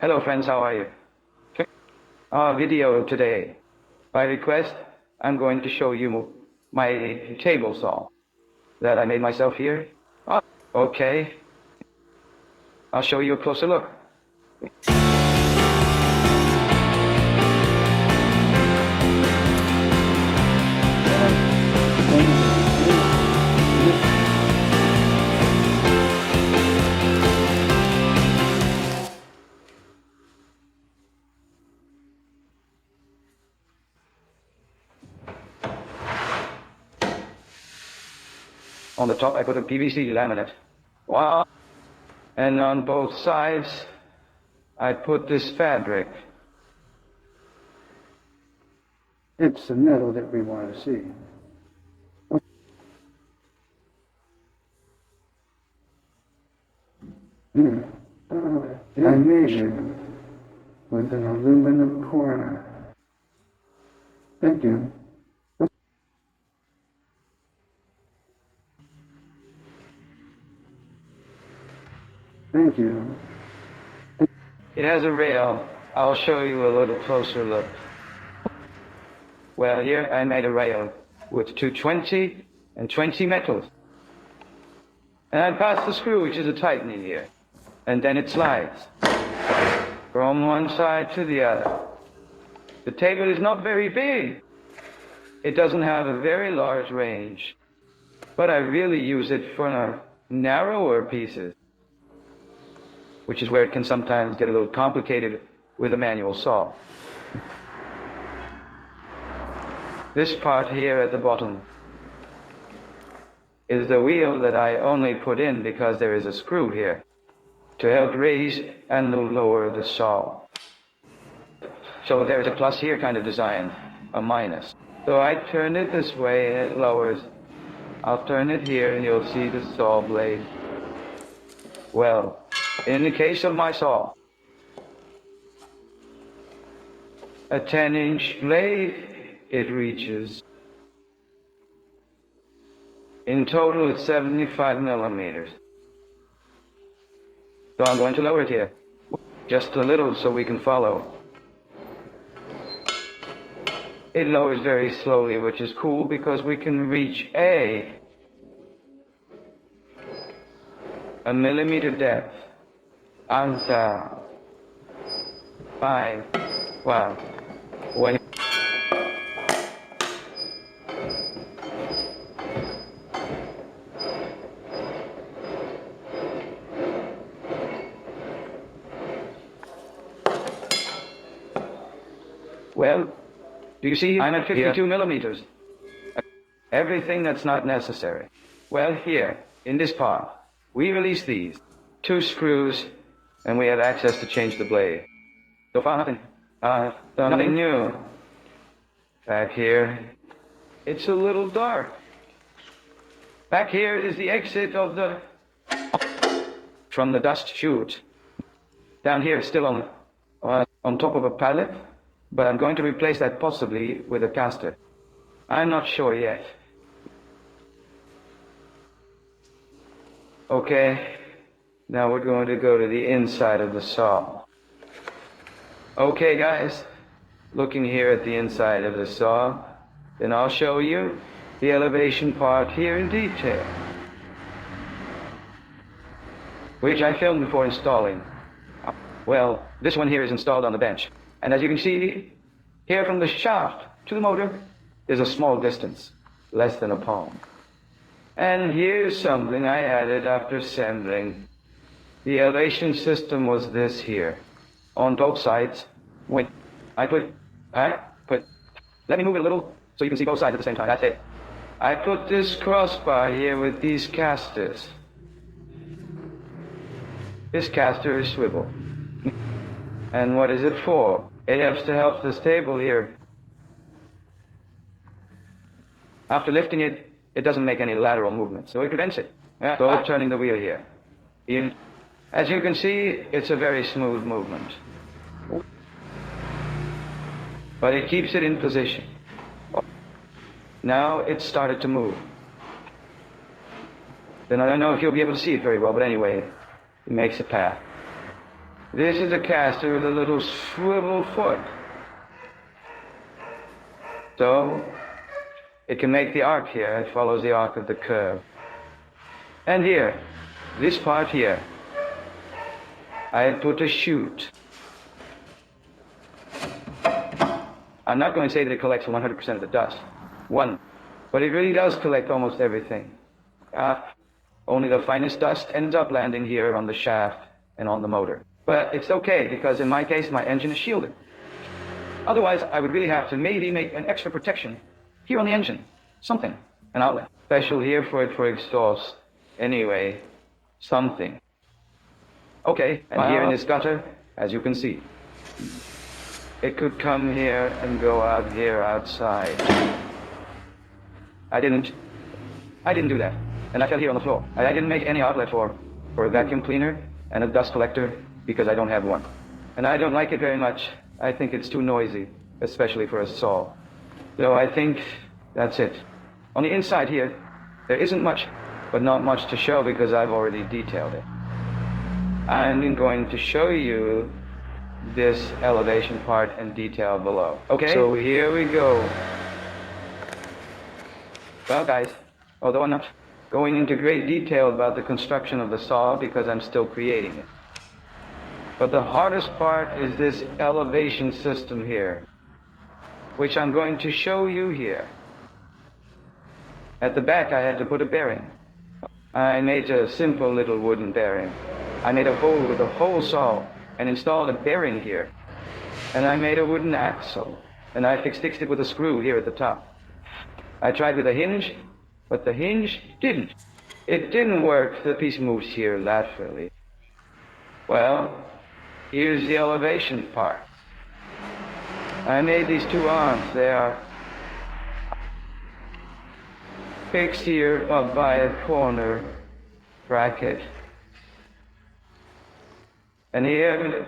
Hello friends, how are you? Our video today. By request, I'm going to show you my table saw that I made myself here. Okay, I'll show you a closer look. On the top I put a PVC laminate. Wow. And on both sides I put this fabric. It's the metal that we want to see. I measured with an aluminum corner. Thank you. Thank you. It has a rail. I'll show you a little closer look. Well, here I made a rail with two 20 and 20 metals. And I pass the screw, which is a tightening here. And then it slides from one side to the other. The table is not very big. It doesn't have a very large range. But I really use it for narrower pieces, which is where it can sometimes get a little complicated with a manual saw. This part here at the bottom is the wheel that I only put in because there is a screw here to help raise and lower the saw. So there's a plus here kind of design, a minus. So I turn it this way and it lowers. I'll turn it here and you'll see the saw blade. Well, in the case of my saw, a 10-inch blade, it reaches. In total, it's 75 millimeters. So I'm going to lower it here, just a little so we can follow. It lowers very slowly, which is cool because we can reach a millimeter depth. And 5, wow, when well, do you see I'm at 52 millimeters? Everything that's not necessary. Well, here, in this part, we release these 2 screws, and we have access to change the blade. So far, nothing new. Back here, it's a little dark. Back here is the exit of from the dust chute. Down here, it's still on top of a pallet, but I'm going to replace that possibly with a caster. I'm not sure yet. Okay, now we're going to go to the inside of the saw. Okay guys, looking here at the inside of the saw, then I'll show you the elevation part here in detail, which I filmed before installing. Well, this one here is installed on the bench. And as you can see, here from the shaft to the motor is a small distance, less than a palm. And here's something I added after assembling. The elevation system was this here. On both sides, let me move it a little so you can see both sides at the same time. That's it. I put this crossbar here with these casters. This caster is swivel. And what is it for? It helps to help this table here. After lifting it, it doesn't make any lateral movement, so it prevents it. So turning the wheel here. As you can see, it's a very smooth movement. But it keeps it in position. Now it's started to move. Then I don't know if you'll be able to see it very well, but anyway, it makes a path. This is a caster with a little swivel foot. So, it can make the arc here. It follows the arc of the curve. And here, this part here, I put a chute. I'm not going to say that it collects 100% of the dust. But it really does collect almost everything. Only the finest dust ends up landing here on the shaft and on the motor. But it's okay, because in my case, my engine is shielded. Otherwise, I would really have to maybe make an extra protection here on the engine. Something. An outlet. Special here for it for exhaust. Anyway, something. Okay, and here in this gutter, as you can see, it could come here and go out here outside. I didn't do that. And I fell here on the floor. I didn't make any outlet for a vacuum cleaner and a dust collector because I don't have one. And I don't like it very much. I think it's too noisy, especially for a saw. So I think that's it. On the inside here, there isn't much, but not much to show because I've already detailed it. I'm going to show you this elevation part in detail below. Okay, so here we go. Well guys, although I'm not going into great detail about the construction of the saw because I'm still creating it. But the hardest part is this elevation system here, which I'm going to show you here. At the back I had to put a bearing. I made a simple little wooden bearing. I made a hole with a hole saw and installed a bearing here. And I made a wooden axle. And I fixed it with a screw here at the top. I tried with a hinge, but the hinge didn't. It didn't work. The piece moves here laterally. Well, here's the elevation part. I made these two arms. They are fixed here up by a corner bracket. And here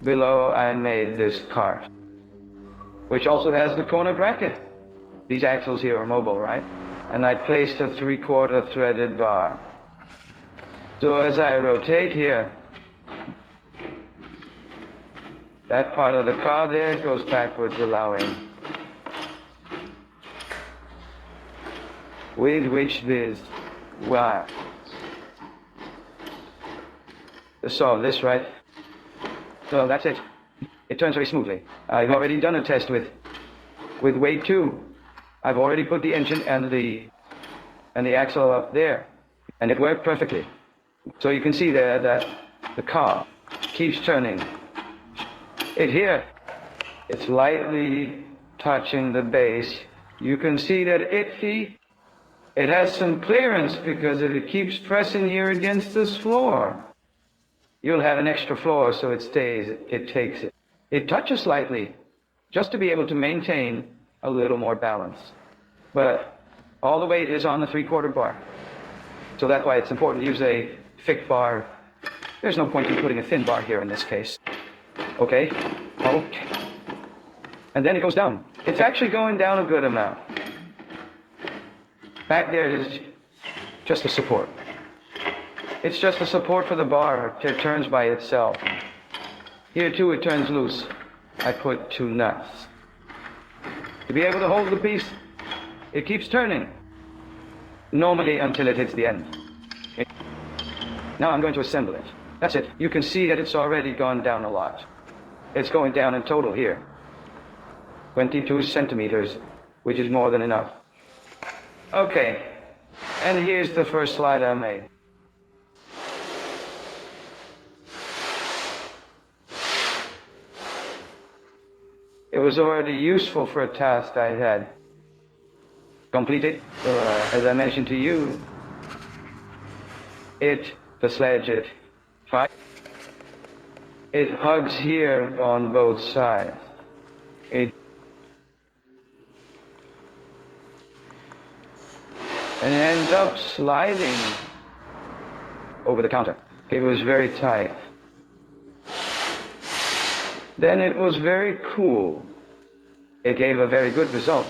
below I made this cart, which also has the corner bracket. These axles here are mobile, right? And I placed a 3/4 threaded bar. So as I rotate here, that part of the car there goes backwards, allowing with which this wire. So this, right? So that's it. It turns very smoothly. I've already done a test with weight 2. I've already put the engine and the axle up there, and it worked perfectly. So you can see there that the car keeps turning. It's lightly touching the base. You can see that it has some clearance because if it keeps pressing here against this floor, you'll have an extra floor so it takes it. It touches slightly just to be able to maintain a little more balance. But all the weight is on the 3/4 bar. So that's why it's important to use a thick bar. There's no point in putting a thin bar here in this case. Okay? Okay. And then it goes down. It's actually going down a good amount. Back there is just a support. It's just a support for the bar. It turns by itself. Here too it turns loose. I put 2 nuts. To be able to hold the piece, it keeps turning. Normally until it hits the end. Now I'm going to assemble it. That's it. You can see that it's already gone down a lot. It's going down in total here. 22 centimeters, which is more than enough. Okay, and here's the first slide I made. It was already useful for a task I had completed. As I mentioned to you, the sledge, it hugs here on both sides. And ends up sliding over the counter. It was very tight. Then it was very cool. It gave a very good result.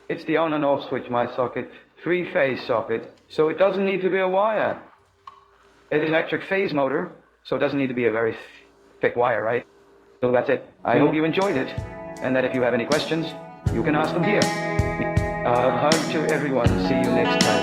It's the on and off switch, my socket, 3-phase socket, so it doesn't need to be a wire. It's an electric phase motor, so it doesn't need to be a very thick wire, right? So that's it. I hope you enjoyed it, and that if you have any questions, you can ask them here. A hug to everyone. See you next time.